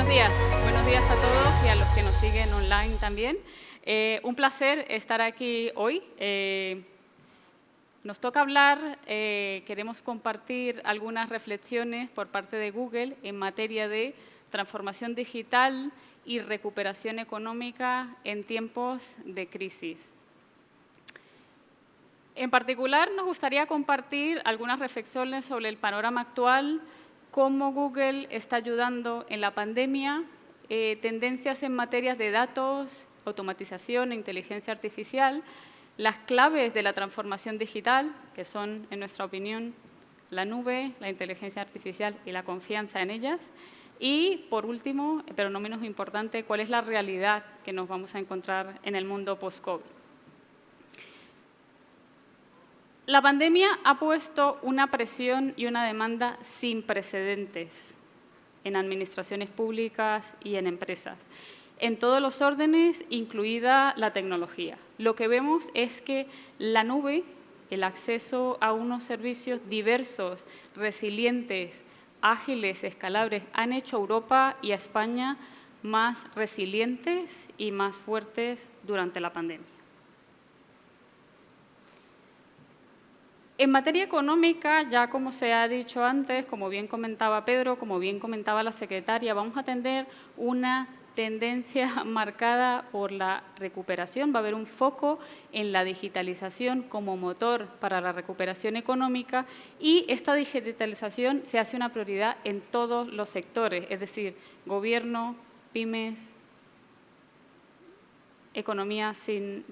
Buenos días a todos y a los que nos siguen online también. Un placer estar aquí hoy. Nos toca hablar, queremos compartir algunas reflexiones por parte de Google en materia de transformación digital y recuperación económica en tiempos de crisis. En particular, nos gustaría compartir algunas reflexiones sobre el panorama actual, cómo Google está ayudando en la pandemia, tendencias en materias de datos, automatización e inteligencia artificial, las claves de la transformación digital, que son, en nuestra opinión, la nube, la inteligencia artificial y la confianza en ellas. Y, por último, pero no menos importante, cuál es la realidad que nos vamos a encontrar en el mundo post-COVID. La pandemia ha puesto una presión y una demanda sin precedentes en administraciones públicas y en empresas, en todos los órdenes, incluida la tecnología. Lo que vemos es que la nube, el acceso a unos servicios diversos, resilientes, ágiles, escalables, han hecho a Europa y a España más resilientes y más fuertes durante la pandemia. En materia económica, ya como se ha dicho antes, como bien comentaba Pedro, como bien comentaba la secretaria, vamos a tener una tendencia marcada por la recuperación. Va a haber un foco en la digitalización como motor para la recuperación económica y esta digitalización se hace una prioridad en todos los sectores, es decir, gobierno, pymes, economía sin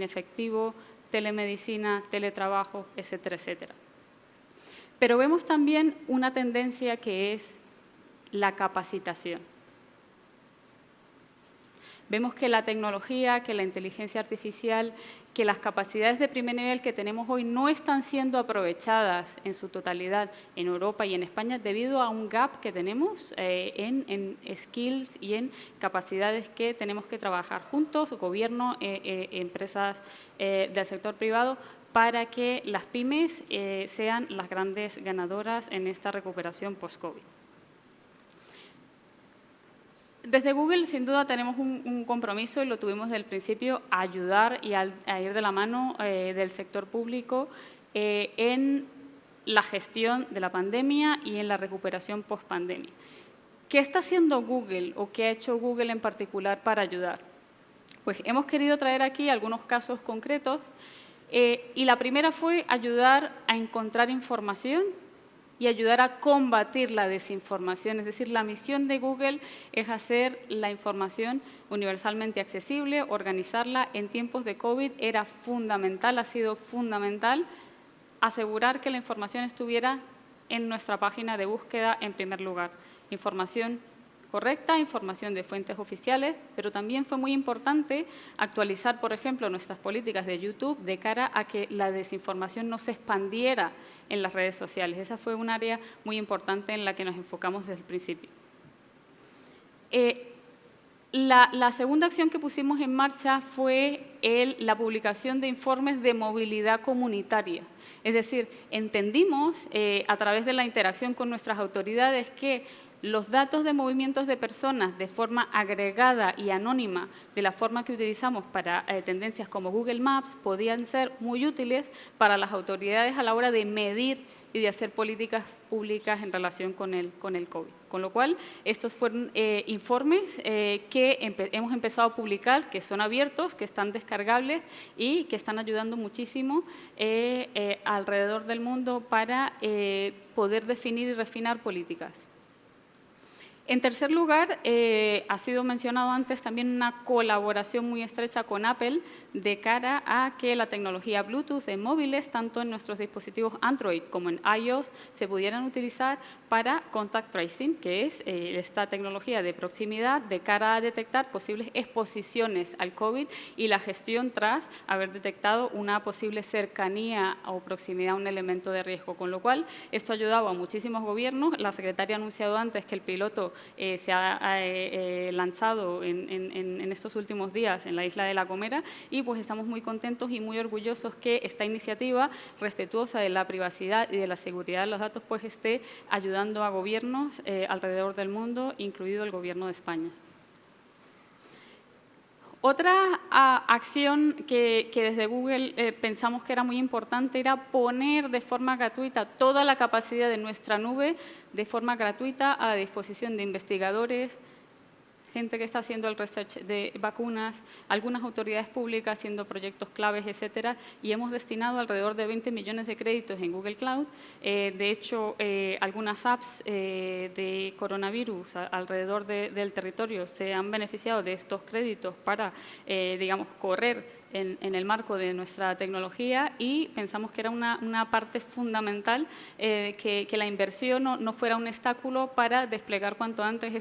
efectivo, telemedicina, teletrabajo, etcétera, etcétera. Pero vemos también una tendencia que es la capacitación. Vemos que la tecnología, que la inteligencia artificial, que las capacidades de primer nivel que tenemos hoy no están siendo aprovechadas en su totalidad en Europa y en España debido a un gap que tenemos en skills y en capacidades que tenemos que trabajar juntos, gobierno, empresas del sector privado, para que las pymes sean las grandes ganadoras en esta recuperación post-COVID. Desde Google, sin duda, tenemos un compromiso y lo tuvimos desde el principio, a ayudar y a ir de la mano del sector público en la gestión de la pandemia y en la recuperación post-pandemia. ¿Qué está haciendo Google o qué ha hecho Google en particular para ayudar? Pues hemos querido traer aquí algunos casos concretos y la primera fue ayudar a encontrar información y ayudar a combatir la desinformación. Es decir, la misión de Google es hacer la información universalmente accesible, organizarla. En tiempos de COVID era fundamental, ha sido fundamental asegurar que la información estuviera en nuestra página de búsqueda en primer lugar. Información correcta, información de fuentes oficiales, pero también fue muy importante actualizar, por ejemplo, nuestras políticas de YouTube de cara a que la desinformación no se expandiera en las redes sociales. Esa fue un área muy importante en la que nos enfocamos desde el principio. La segunda acción que pusimos en marcha fue la publicación de informes de movilidad comunitaria. Es decir, entendimos a través de la interacción con nuestras autoridades que los datos de movimientos de personas de forma agregada y anónima, de la forma que utilizamos para tendencias como Google Maps, podían ser muy útiles para las autoridades a la hora de medir y de hacer políticas públicas en relación con el COVID. Con lo cual, estos fueron informes que hemos empezado a publicar, que son abiertos, que están descargables y que están ayudando muchísimo alrededor del mundo para poder definir y refinar políticas. En tercer lugar, ha sido mencionado antes también una colaboración muy estrecha con Apple de cara a que la tecnología Bluetooth en móviles, tanto en nuestros dispositivos Android como en iOS, se pudieran utilizar para contact tracing, que es esta tecnología de proximidad de cara a detectar posibles exposiciones al COVID y la gestión tras haber detectado una posible cercanía o proximidad a un elemento de riesgo. Con lo cual, esto ha ayudado a muchísimos gobiernos. La secretaria ha anunciado antes que el piloto se ha lanzado en estos últimos días en la isla de La Gomera, y pues estamos muy contentos y muy orgullosos que esta iniciativa respetuosa de la privacidad y de la seguridad de los datos pues esté ayudando a gobiernos alrededor del mundo, incluido el Gobierno de España. Otra acción que desde Google pensamos que era muy importante era poner de forma gratuita toda la capacidad de nuestra nube de forma gratuita a la disposición de investigadores, gente que está haciendo el research de vacunas, algunas autoridades públicas haciendo proyectos claves, etcétera, y hemos destinado alrededor de 20 millones de créditos en Google Cloud. De hecho, algunas apps de coronavirus alrededor del territorio se han beneficiado de estos créditos para, digamos, correr en el marco de nuestra tecnología, y pensamos que era una parte fundamental que la inversión no fuera un obstáculo para desplegar cuanto antes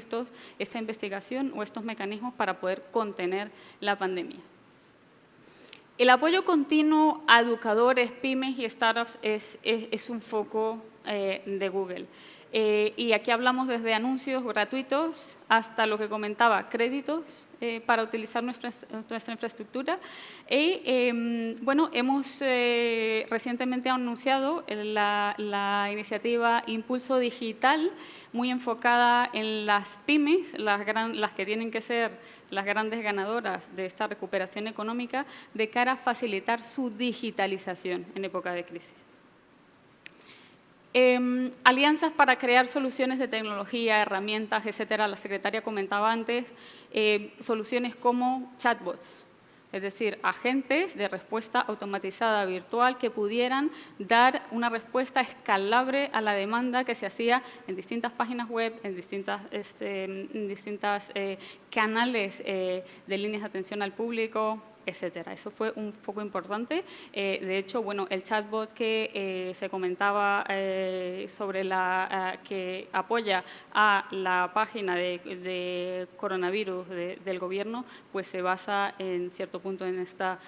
esta investigación o estos mecanismos para poder contener la pandemia. El apoyo continuo a educadores, pymes y startups es un foco de Google. Y aquí hablamos desde anuncios gratuitos hasta lo que comentaba, créditos para utilizar nuestra infraestructura. Y bueno, hemos recientemente anunciado la iniciativa Impulso Digital, muy enfocada en las pymes, las que tienen que ser las grandes ganadoras de esta recuperación económica, de cara a facilitar su digitalización en época de crisis. Alianzas para crear soluciones de tecnología, herramientas, etcétera. La secretaria comentaba antes, soluciones como chatbots, es decir, agentes de respuesta automatizada virtual que pudieran dar una respuesta escalable a la demanda que se hacía en distintas páginas web, en distintas canales de líneas de atención al público, etcétera. Eso fue un foco importante. De hecho, bueno, el chatbot que se comentaba sobre que apoya a la página de coronavirus del gobierno, pues se basa en cierto punto en nuestra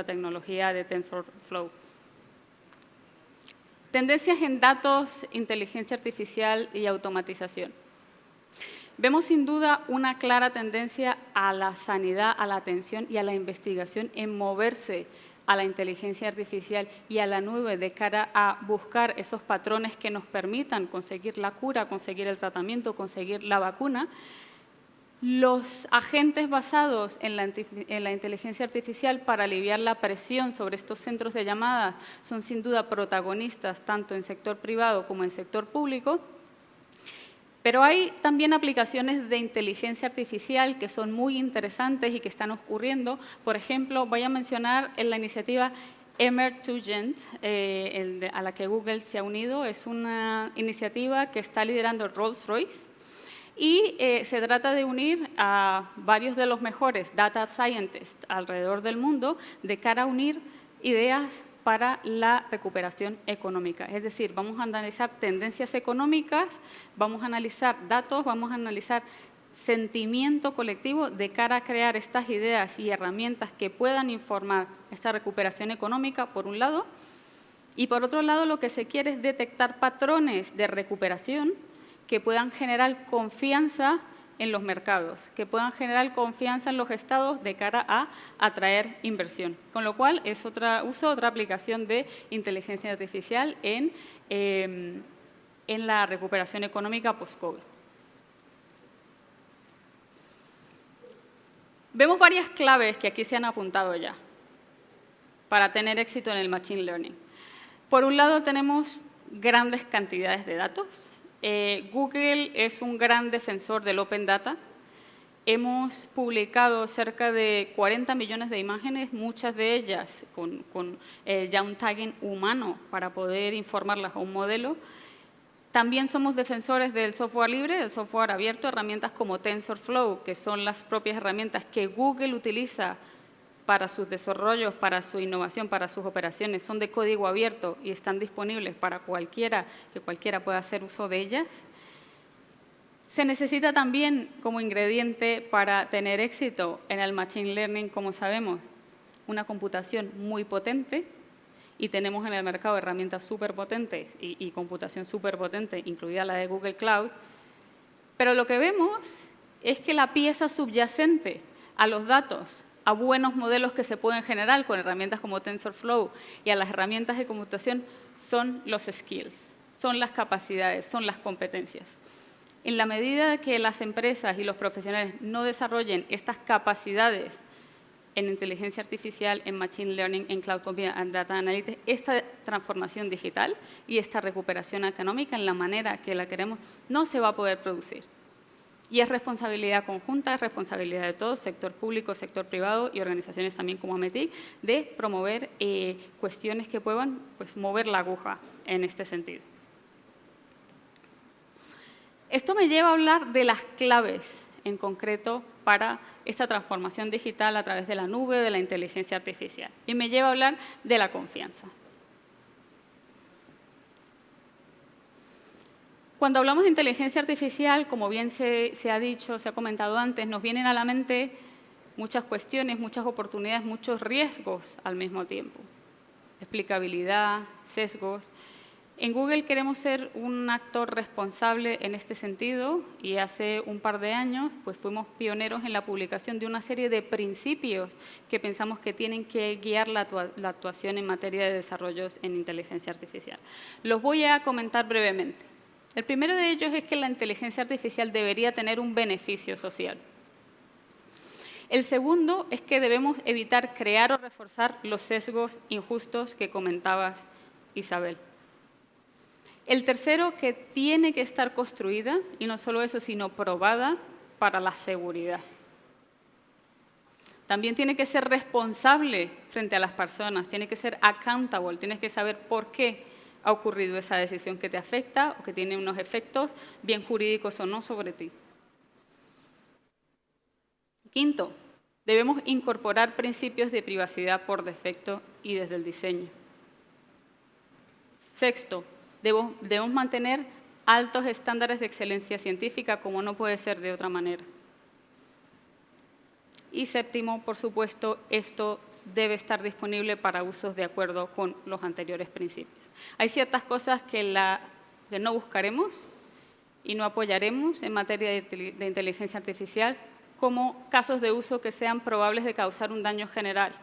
tecnología de TensorFlow. Tendencias en datos, inteligencia artificial y automatización. Vemos sin duda una clara tendencia a la sanidad, a la atención y a la investigación en moverse a la inteligencia artificial y a la nube de cara a buscar esos patrones que nos permitan conseguir la cura, conseguir el tratamiento, conseguir la vacuna. Los agentes basados en la inteligencia artificial para aliviar la presión sobre estos centros de llamadas son sin duda protagonistas tanto en sector privado como en sector público. Pero hay también aplicaciones de inteligencia artificial que son muy interesantes y que están ocurriendo. Por ejemplo, voy a mencionar en la iniciativa Emergent, a la que Google se ha unido. Es una iniciativa que está liderando Rolls-Royce y se trata de unir a varios de los mejores data scientists alrededor del mundo de cara a unir ideas para la recuperación económica. Es decir, vamos a analizar tendencias económicas, vamos a analizar datos, vamos a analizar sentimiento colectivo de cara a crear estas ideas y herramientas que puedan informar esta recuperación económica, por un lado, y por otro lado lo que se quiere es detectar patrones de recuperación que puedan generar confianza en los mercados, que puedan generar confianza en los estados de cara a atraer inversión. Con lo cual, es otra aplicación de inteligencia artificial en la recuperación económica post-COVID. Vemos varias claves que aquí se han apuntado ya para tener éxito en el Machine Learning. Por un lado, tenemos grandes cantidades de datos. Google es un gran defensor del Open Data. Hemos publicado cerca de 40 millones de imágenes, muchas de ellas con ya un tagging humano para poder informarlas a un modelo. También somos defensores del software libre, del software abierto, herramientas como TensorFlow, que son las propias herramientas que Google utiliza para sus desarrollos, para su innovación, para sus operaciones, son de código abierto y están disponibles para que cualquiera pueda hacer uso de ellas. Se necesita también como ingrediente para tener éxito en el Machine Learning, como sabemos, una computación muy potente, y tenemos en el mercado herramientas súper potentes y computación súper potente, incluida la de Google Cloud. Pero lo que vemos es que la pieza subyacente a los datos, a buenos modelos que se pueden generar con herramientas como TensorFlow y a las herramientas de computación son los skills, son las capacidades, son las competencias. En la medida que las empresas y los profesionales no desarrollen estas capacidades en inteligencia artificial, en machine learning, en cloud computing, en data analytics, esta transformación digital y esta recuperación económica en la manera que la queremos no se va a poder producir. Y es responsabilidad conjunta, es responsabilidad de todos, sector público, sector privado y organizaciones también como AMETIC, de promover cuestiones que puedan mover la aguja en este sentido. Esto me lleva a hablar de las claves en concreto para esta transformación digital a través de la nube, de la inteligencia artificial. Y me lleva a hablar de la confianza. Cuando hablamos de inteligencia artificial, como bien se ha dicho, se ha comentado antes, nos vienen a la mente muchas cuestiones, muchas oportunidades, muchos riesgos al mismo tiempo. Explicabilidad, sesgos. En Google queremos ser un actor responsable en este sentido y hace un par de años fuimos pioneros en la publicación de una serie de principios que pensamos que tienen que guiar la actuación en materia de desarrollos en inteligencia artificial. Los voy a comentar brevemente. El primero de ellos es que la inteligencia artificial debería tener un beneficio social. El segundo es que debemos evitar crear o reforzar los sesgos injustos que comentabas, Isabel. El tercero, que tiene que estar construida, y no solo eso, sino probada para la seguridad. También tiene que ser responsable frente a las personas, tiene que ser accountable, tienes que saber por qué ha ocurrido esa decisión que te afecta o que tiene unos efectos, bien jurídicos o no, sobre ti. Quinto, debemos incorporar principios de privacidad por defecto y desde el diseño. Sexto, debemos mantener altos estándares de excelencia científica, como no puede ser de otra manera. Y séptimo, por supuesto, esto debe estar disponible para usos de acuerdo con los anteriores principios. Hay ciertas cosas que no buscaremos y no apoyaremos en materia de inteligencia artificial, como casos de uso que sean probables de causar un daño general,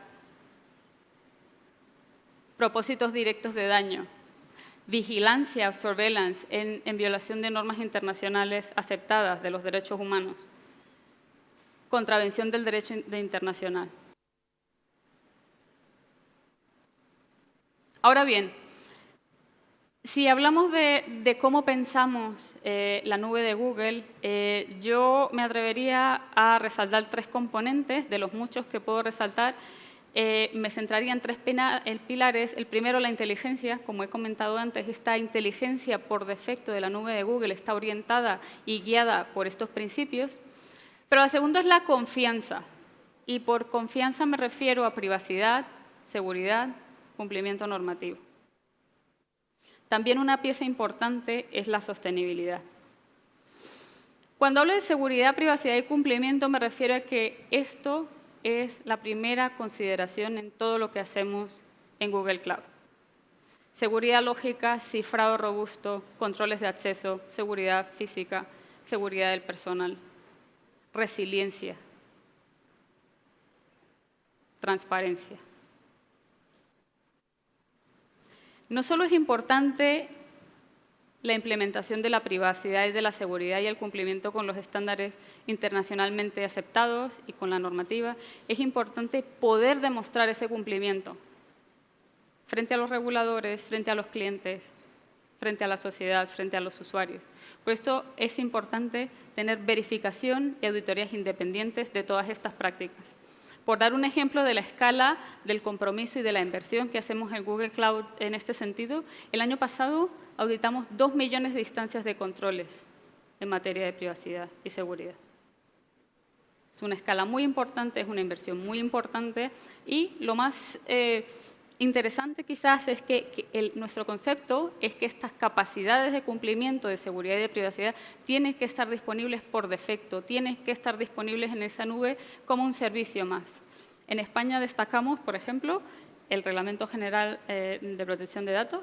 propósitos directos de daño, vigilancia o surveillance en violación de normas internacionales aceptadas de los derechos humanos, contravención del derecho internacional. Ahora bien, si hablamos de cómo pensamos la nube de Google, yo me atrevería a resaltar 3 componentes de los muchos que puedo resaltar. Me centraría en 3 pilares. El primero, la inteligencia. Como he comentado antes, esta inteligencia por defecto de la nube de Google está orientada y guiada por estos principios. Pero la segunda es la confianza. Y por confianza me refiero a privacidad, seguridad, cumplimiento normativo. También una pieza importante es la sostenibilidad. Cuando hablo de seguridad, privacidad y cumplimiento, me refiero a que esto es la primera consideración en todo lo que hacemos en Google Cloud. Seguridad lógica, cifrado robusto, controles de acceso, seguridad física, seguridad del personal, resiliencia, transparencia. No solo es importante la implementación de la privacidad y de la seguridad y el cumplimiento con los estándares internacionalmente aceptados y con la normativa, es importante poder demostrar ese cumplimiento frente a los reguladores, frente a los clientes, frente a la sociedad, frente a los usuarios. Por esto es importante tener verificación y auditorías independientes de todas estas prácticas. Por dar un ejemplo de la escala del compromiso y de la inversión que hacemos en Google Cloud en este sentido, el año pasado auditamos 2 millones de instancias de controles en materia de privacidad y seguridad. Es una escala muy importante, es una inversión muy importante y lo más interesante quizás es que nuestro concepto es que estas capacidades de cumplimiento de seguridad y de privacidad tienen que estar disponibles por defecto, tienen que estar disponibles en esa nube como un servicio más. En España destacamos, por ejemplo, el Reglamento General de Protección de Datos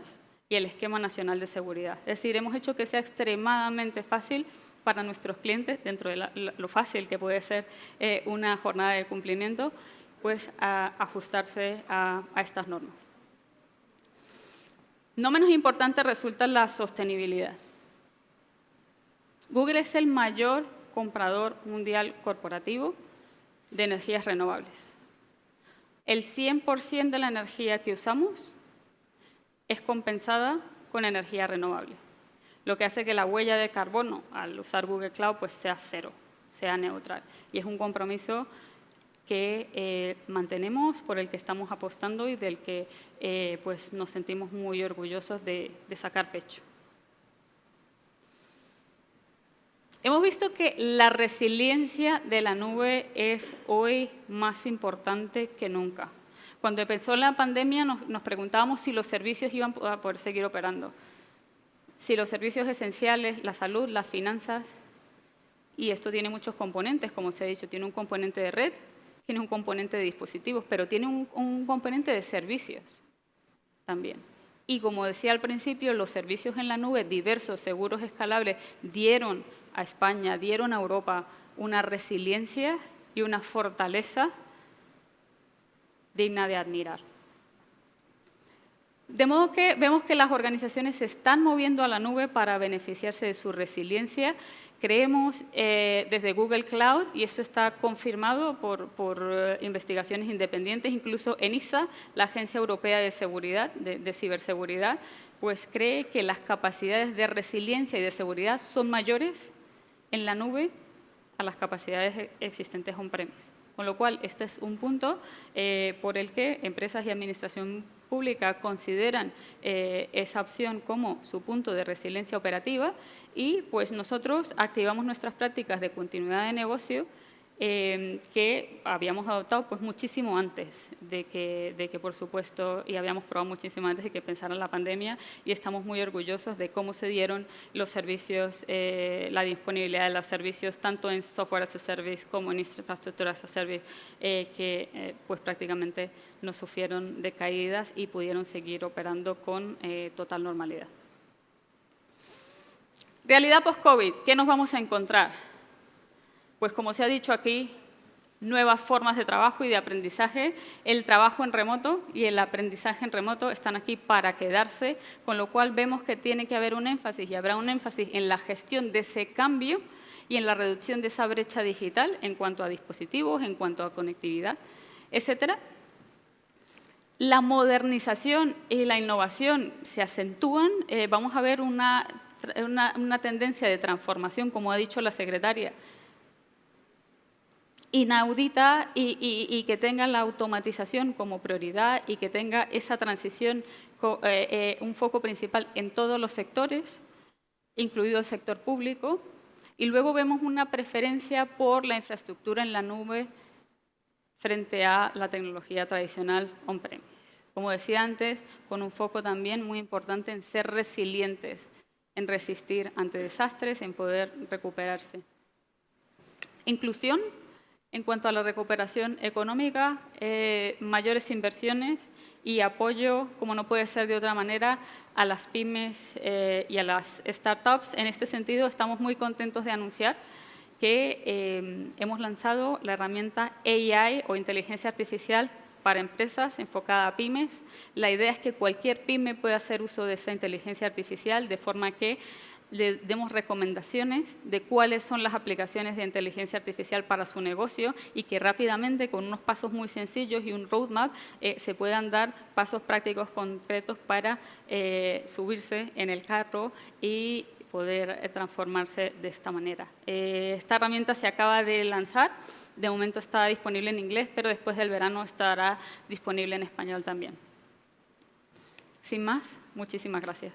y el Esquema Nacional de Seguridad. Es decir, hemos hecho que sea extremadamente fácil para nuestros clientes, dentro de lo fácil que puede ser una jornada de cumplimiento, pues a ajustarse a estas normas. No menos importante resulta la sostenibilidad. Google es el mayor comprador mundial corporativo de energías renovables. El 100% de la energía que usamos es compensada con energía renovable, lo que hace que la huella de carbono al usar Google Cloud pues sea cero, sea neutral. Y es un compromiso que mantenemos, por el que estamos apostando y del que pues nos sentimos muy orgullosos de sacar pecho. Hemos visto que la resiliencia de la nube es hoy más importante que nunca. Cuando empezó la pandemia nos preguntábamos si los servicios iban a poder seguir operando, si los servicios esenciales, la salud, las finanzas, y esto tiene muchos componentes, como se ha dicho, tiene un componente de red, tiene un componente de dispositivos, pero tiene un componente de servicios también. Y como decía al principio, los servicios en la nube, diversos, seguros, escalables, dieron a España, dieron a Europa una resiliencia y una fortaleza digna de admirar. De modo que vemos que las organizaciones se están moviendo a la nube para beneficiarse de su resiliencia. Creemos desde Google Cloud, y esto está confirmado por investigaciones independientes, incluso ENISA, la Agencia Europea de Seguridad, de Ciberseguridad, pues cree que las capacidades de resiliencia y de seguridad son mayores en la nube a las capacidades existentes on-premise. Con lo cual, este es un punto por el que empresas y administración pública consideran esa opción como su punto de resiliencia operativa, y pues nosotros activamos nuestras prácticas de continuidad de negocio que habíamos adoptado pues muchísimo antes de que, por supuesto, y habíamos probado muchísimo antes de que pensara la pandemia, y estamos muy orgullosos de cómo se dieron los servicios, la disponibilidad de los servicios, tanto en software as a service como en infraestructura as a service, que pues prácticamente no sufrieron de caídas y pudieron seguir operando con total normalidad. Realidad post-COVID, ¿qué nos vamos a encontrar? Pues como se ha dicho aquí, nuevas formas de trabajo y de aprendizaje. El trabajo en remoto y el aprendizaje en remoto están aquí para quedarse, con lo cual vemos que tiene que haber un énfasis, y habrá un énfasis en la gestión de ese cambio y en la reducción de esa brecha digital en cuanto a dispositivos, en cuanto a conectividad, etcétera. La modernización y la innovación se acentúan. Vamos a ver una tendencia de transformación, como ha dicho la secretaria, inaudita, y que tenga la automatización como prioridad y que tenga esa transición un foco principal en todos los sectores, incluido el sector público. Y luego vemos una preferencia por la infraestructura en la nube frente a la tecnología tradicional on-premise. Como decía antes, con un foco también muy importante en ser resilientes, en resistir ante desastres, en poder recuperarse. Inclusión. En cuanto a la recuperación económica, mayores inversiones y apoyo, como no puede ser de otra manera, a las pymes y a las startups. En este sentido, estamos muy contentos de anunciar que hemos lanzado la herramienta AI o inteligencia artificial para empresas enfocada a pymes. La idea es que cualquier pyme pueda hacer uso de esa inteligencia artificial de forma que le demos recomendaciones de cuáles son las aplicaciones de inteligencia artificial para su negocio, y que rápidamente, con unos pasos muy sencillos y un roadmap, se puedan dar pasos prácticos concretos para subirse en el carro y poder transformarse de esta manera. Esta herramienta se acaba de lanzar, de momento está disponible en inglés, pero después del verano estará disponible en español también. Sin más, muchísimas gracias.